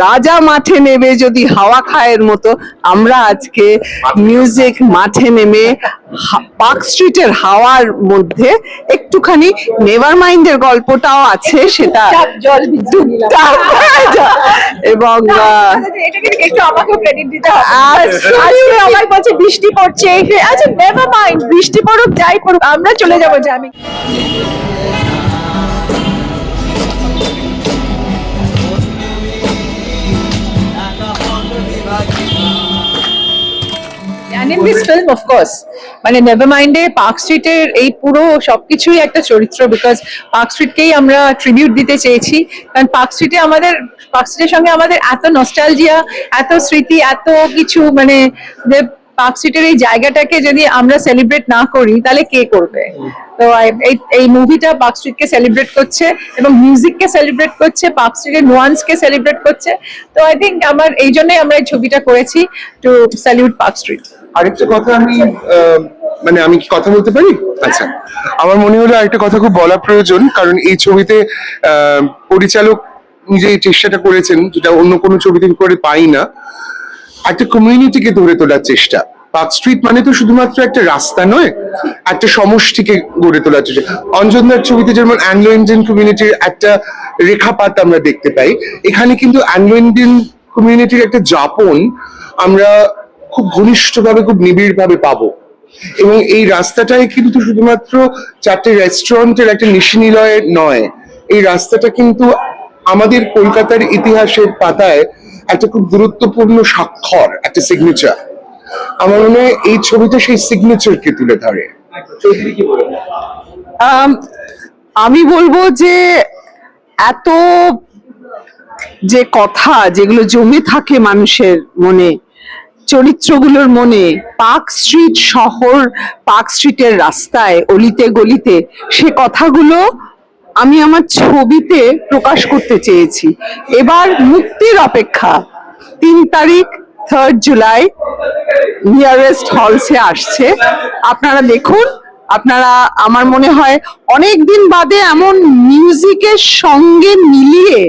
রাজা মাঠে নেমে যদি হাওয়া খায়ের মতো আমরা আজকে মিউজিক মাঠে নেমে পার্ক স্ট্রিটের হাওয়ার মধ্যে একটুখানি নেভার মাইন্ডের গল্পটাও আছে সেটা টুকটাক এবং একটু আমাকে ক্রেডিট দিতে হবে। আজকে আমার কাছে বৃষ্টি পড়ছে, আচ্ছা নেভার মাইন্ড, বৃষ্টি পড়ুক যাই পড়ুক আমরা চলে যাবো jamming. And in this film, of course, মানে নেভারমাইন্ডে পার্ক স্ট্রিটের এই পুরো সবকিছুই একটা চরিত্র, বিকজ পার্ক স্ট্রিটকেই আমরা ট্রিবিউট দিতে চেয়েছি। কারণ পার্ক স্ট্রিটের সঙ্গে আমাদের এত নস্টালজিয়া, এত স্মৃতি, এত কিছু, মানে যে পার্ক স্ট্রিটের এই জায়গাটাকে যদি আমরা সেলিব্রেট না করি তাহলে কে করবে? তো এই মুভিটা পার্ক স্ট্রিটকে সেলিব্রেট করছে এবং মিউজিককে সেলিব্রেট করছে, পার্ক স্ট্রিটের নোয়ান্সকে সেলিব্রেট করছে। তো আই থিঙ্ক এই জন্যই আমরা এই ছবিটা করেছি, টু স্যালিউট পার্ক স্ট্রিট। আরেকটা কথা আমি কি কথা বলতে পারি? আচ্ছা, আমার মনে হলো আরেকটা কথা খুব বলা প্রয়োজন, কারণ এই ছবিতে পরিচালক নিজে এই চেষ্টাটা করেছেন যেটা অন্য কোনো ছবিতে করে পাই না, একটা কমিউনিটিকে ধরে তোলার চেষ্টা। পার্ক স্ট্রিট মানে তো শুধুমাত্র একটা রাস্তা নয়, একটা সমষ্টিকে গড়ে তোলার চেষ্টা। অঞ্জনদার ছবিতে যেমন অ্যাংলো ইন্ডিয়ান কমিউনিটির একটা রেখাপাত আমরা দেখতে পাই, এখানে কিন্তু অ্যাংলো ইন্ডিয়ান কমিউনিটির একটা যাপন আমরা খুব ঘনিষ্ঠভাবে, খুব নিবিড়ভাবে পাবো। এবং এই রাস্তাটাই কিন্তু শুধুমাত্র চারটে রেস্টুরেন্টের একটা নিশিনিলয় নয়, এই রাস্তাটা কিন্তু আমাদের কলকাতার ইতিহাসের পাতায় একটা খুব গুরুত্বপূর্ণ স্বাক্ষর, একটা সিগনেচার। আমার মনে হয় এই ছবিটা সেই সিগনেচারকে তুলে ধরে। আমি বলবো যে এত যে কথা যেগুলো জমে থাকে মানুষের মনে, চরিত্রগুলোর মনে, পার্ক স্ট্রিট শহর, পার্ক স্ট্রিটের রাস্তায়, অলিতে গলিতে, সে কথাগুলো আমি আমার ছবিতে প্রকাশ করতে চেয়েছি। এবার মুক্তির অপেক্ষা, 3 তারিখ 3rd জুলাই নিয়ারেস্ট হলসে আসছে, আপনারা দেখুন। আপনারা, আমার মনে হয় অনেকদিন বাদে এমন মিউজিকের সঙ্গে মিলিয়ে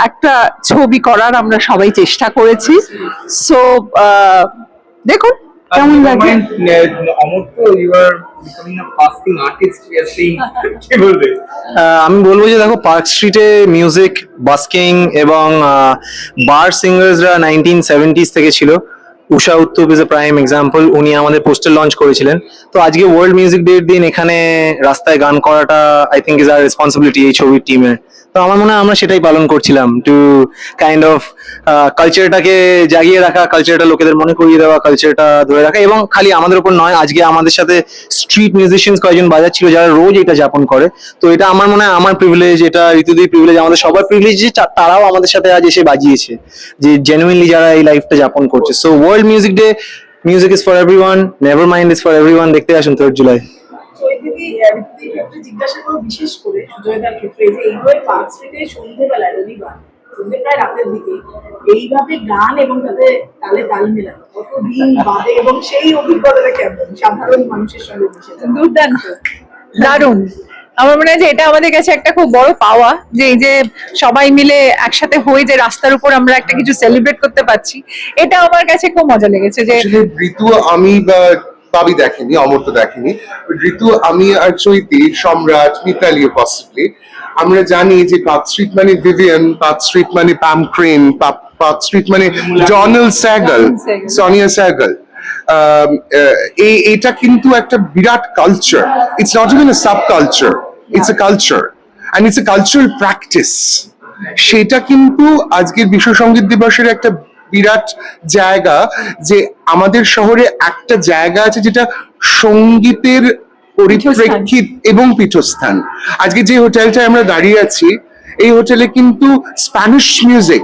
একটা ছবি করার আমরা সবাই চেষ্টা করেছি। সো দেখুন কেমন লাগে। আমি বলবো যে দেখো, পার্ক স্ট্রিটে মিউজিক, বাস্কিং এবং বার সিঙ্গার্সরা 1970s থেকে ছিল। উষা উত্তুপ ইজ এ প্রাইম এক্সাম্পল, উনি আমাদের পোস্টার লঞ্চ করেছিলেন। তো আজকে ওয়ার্ল্ড মিউজিক ডে এর দিন এখানে রাস্তায় গান করাটা I think is our responsibility এই ছবির টিমের। তো আমার মনে হয় আমরা সেটাই পালন করছিলাম, টু কাইন্ড অফ কালচারটাকে জাগিয়ে রাখা, কালচারটা লোকেদের মনে করিয়ে দেওয়া, কালচারটা ধরে রাখা। এবং খালি আমাদের উপর নয়, আজকে আমাদের সাথে স্ট্রিট মিউজিশিয়ানস কয়েকজন বাজাচ্ছিল যারা রোজ এটা যাপন করে। তো এটা আমার মনে হয় আমার প্রিভিলেজ, এটা ঋতুদির প্রিভিলেজ, আমাদের সবার প্রিভিলেজ যে তারাও আমাদের সাথে আজ এসে বাজিয়েছে, যে জেনুইনলি যারা এই লাইফটা যাপন করছে। So world music day, music is for everyone, never mind is for everyone. দেখতে আসুন 3rd জুলাই। জিজ্ঞাসা করবো বিশেষ করে সুজয়দার ক্ষেত্রে, যে এইভাবে পার্ক স্ট্রিটে সন্ধ্যেবেলায়, রবিবার সন্ধ্যে প্রায় রাতের দিকে এইভাবে গান এবং তাদের তালে তাল মেলানো কতদিন বাদে, এবং সেই অভিজ্ঞতাটা কেমন সাধারণ মানুষের সঙ্গে মিশে? দুর্দান্ত, দারুণ। আমার মনে হয় যে এটা আমাদের কাছে একটা খুব বড় পাওয়া, যে এই যে সবাই মিলে একসাথে হয়ে যে রাস্তার উপর আমরা একটা কিছু সেলিব্রেট করতে পারছি, এটা আমার কাছে খুব মজা লেগেছে। যে ঋতু, আমি বাবি দেখেনি, অমর তো দেখেনি, ঋতু, আমি আর চৈতি, সম্রাট, মিতালিও পসিবলি, আমরা জানি যে পার্ক স্ট্রিট মানে ভিভিয়ান, পার্ক স্ট্রিট মানে প্যাম ক্রেন, পার্ক স্ট্রিট মানে ডোনাল্ড স্যাগল, সোনিয়া স্যাগল। এটা কিন্তু একটা বিরাট culture. It's not even a sub culture, it's a culture, and it's a cultural practice. সেটা কিন্তু আজকের বিশ্ব সঙ্গীত দিবসের একটা বিরাট জায়গা, যে আমাদের শহরে একটা জায়গা আছে যেটা সঙ্গীতের পরিপ্রেক্ষিত এবং পীঠস্থান। আজকে যে হোটেলটায় আমরা দাঁড়িয়ে আছি, এই হোটেলে কিন্তু স্প্যানিশ মিউজিক,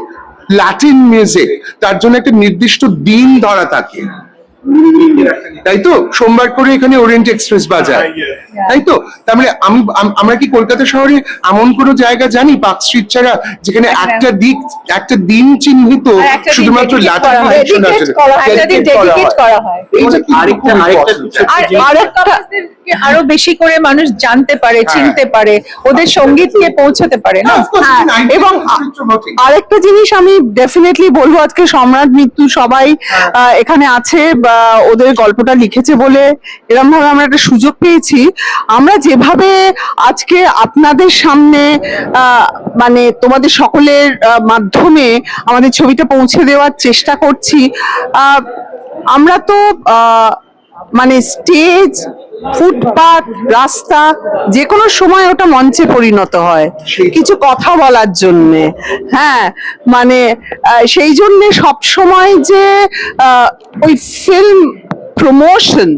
ল্যাটিন মিউজিক, তার জন্য একটা নির্দিষ্ট দিন ধরা থাকে, তাই তো? সোমবার করে এখানে ওরিয়েন্ট এক্সপ্রেস বাজায়, তাই তো? তার মানে আমরা কি কলকাতা শহরে এমন কোনো জায়গা জানি পার্ক স্ট্রিট ছাড়া যেখানে একটা দিন চিহ্নিত শুধুমাত্র আরেকটা আরো বেশি করে মানুষ জানতে পারে, চিনতে পারে, ওদের সঙ্গীতকে পৌঁছাতে পারে না? এবং আরেকটা জিনিস আমি ডেফিনেটলি বলবো, আজকে সম্রাট মৃত্যু সবাই এখানে আছে বা ওদের গল্পটা লিখেছে বলে এরকম ভাবে আমরা একটা সুযোগ পেয়েছি। আমরা যেভাবে আজকে আপনাদের সামনে মানে তোমাদের সকলের মাধ্যমে আমাদের ছবিটা পৌঁছে দেওয়ার চেষ্টা করছি, আমরা তো মানে স্টেজ, ফুটপাত, রাস্তা, যে কোনো সময় ওটা মঞ্চে পরিণত হয় কিছু কথা বলার জন্যে। হ্যাঁ, মানে সেই জন্যে সব সময় যে ওই ফিল্ম প্রমোশন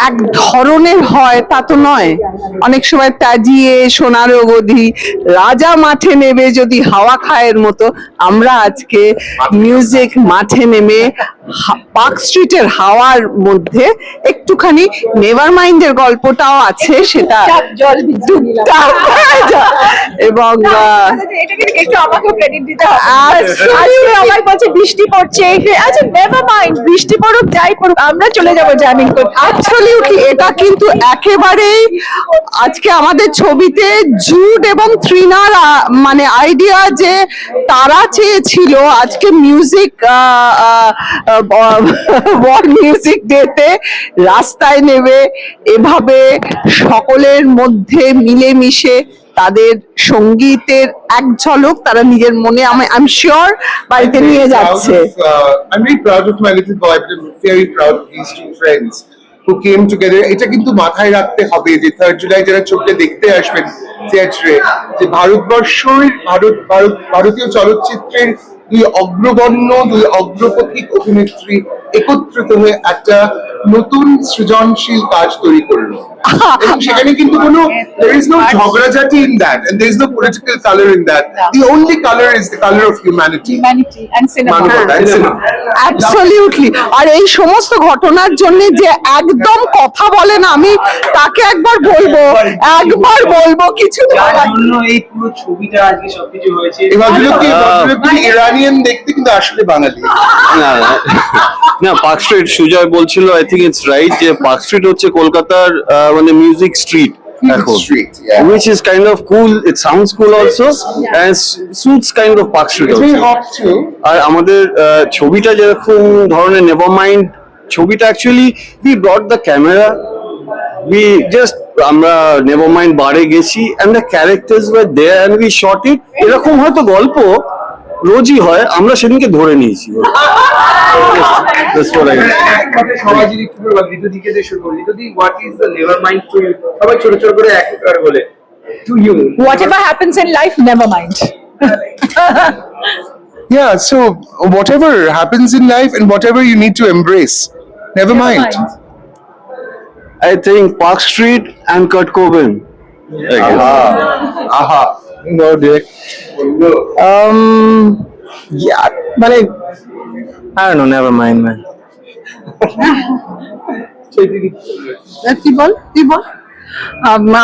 এক ধরনের হয় তা তো নয়। অনেক সময় তাজিয়ে সোনার গধি রাজা মাঠে নেবে যদি হাওয়া খায়ের মতো আমরা আজকে মিউজিক মাঠে নেমে পার্ক স্ট্রিটের হাওয়ার মধ্যে একটুখানি নেভার মাইন্ডের গল্পটাও আছে, সেটা টুকটাক এবং একটু আমাকেও ক্রেডিট দিতে হবে। আজকে আমার বলছে বৃষ্টি পড়ছে, আচ্ছা নেভার মাইন্ড, বৃষ্টি পড়ুক যাই পড়ুক আমরা চলে যাবো জ্যামিং করতে। অ্যাবসলিউটলি, এটা কিন্তু একেবারেই আজকে আমাদের ছবিতে জুড এবং ত্রিনার মানে আইডিয়া, যে তারা চেয়েছিল আজকে মিউজিক ওয়ার্ল্ড মিউজিক ডেতে রাস্তায় নেবে এভাবে সকলের মধ্যে মিলেমিশে তাদের সঙ্গীতের এক ঝলক তারা নিজের মনে আমি শিওর বাড়িতে নিয়ে যাচ্ছে। I'm very proud of my little boy, but I'm very proud of these two friends who came together. এটা কিন্তু মাথায় রাখতে হবে যে 3rd জুলাই যারা ছবিটা দেখতে আসবেন থিয়েটারে, যে ভারতীয় চলচ্চিত্রের দুই অগ্রগণ্য, দুই অগ্রপথিক অভিনেত্রী একত্রিত হয়ে একটা নতুন সৃজনশীল কাজ তৈরি করলো। এবং সেখানে কিন্তু কোনো there is no ঝগড়াঝাটি in that and there is no political color in that. The only color is the color of humanity. মানবতা and cinema. অ্যাবসলিউটলি। আর এই সমস্ত ঘটনার জন্য যে একদম কথা বলে না, আমি তাকে একবার বলবো কিছু যার জন্য এই পুরো ছবিটা আজকে সবকিছু হয়েছে। এই ভদ্রলোককে ইরানিয়ান দেখতে কিন্তু আসলে বাঙালি। না না, পার্ক স্ট্রিট সুজয় বলছিল, আই থিঙ্ক ইটস রাইট, যে পার্ক স্ট্রিট হচ্ছে কলকাতার মানে মিউজিক স্ট্রিট এখন, Street, yeah. which is kind of cool, it sounds cool also and suits kind of Park Street It's very also. hot too. আর আমাদের ছবিটা যেরকম ধরনের নেভার মাইন্ড ছবিটা, actually we brought the camera, we just আমরা never mind বারে গেছি and the characters were there and we shot it। এরকম হয়তো গল্প রোজই হয়, আমরা সেদিনকে ধরে নিয়েছি। That's what I mean. সমাজের একটু করে ঋতুদিকে দিয়ে শুরু করি। ঋতুদি, what is the never mind to you? সবাই ছোট ছোট করে এক করে বলে to you. Whatever happens in life, never mind. Yeah, so whatever happens in life and whatever you need to embrace, never mind. I think Park Street and Kurt Cobain. Aha. No, Dick. Yeah, মানে I don't know, never mind, man. তুই বল।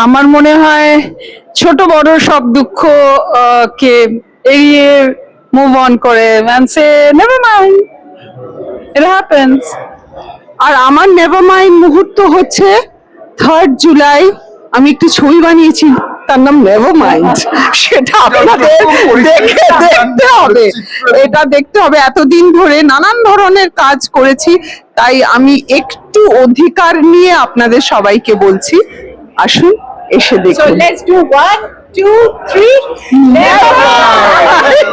আমার মনে হয় ছোট বড় সব দুঃখ কে এড়িয়ে মুভ অন করে সে নেভার মাইন্ড, ইট হ্যাপেন্স। আর আমার নেভার মাইন্ড মুহূর্ত হচ্ছে 3rd জুলাই আমি একটু ছবি বানিয়েছি, তার নাম নেভার মাইন্ড। সেটা আপনাদের দেখতে হবে, এটা দেখতে হবে। এতদিন ধরে নানান ধরনের কাজ করেছি, তাই আমি একটু অধিকার নিয়ে আপনাদের সবাইকে বলছি, আসুন এসে So দেখুন। let's do 1, 2, 3. Never mind.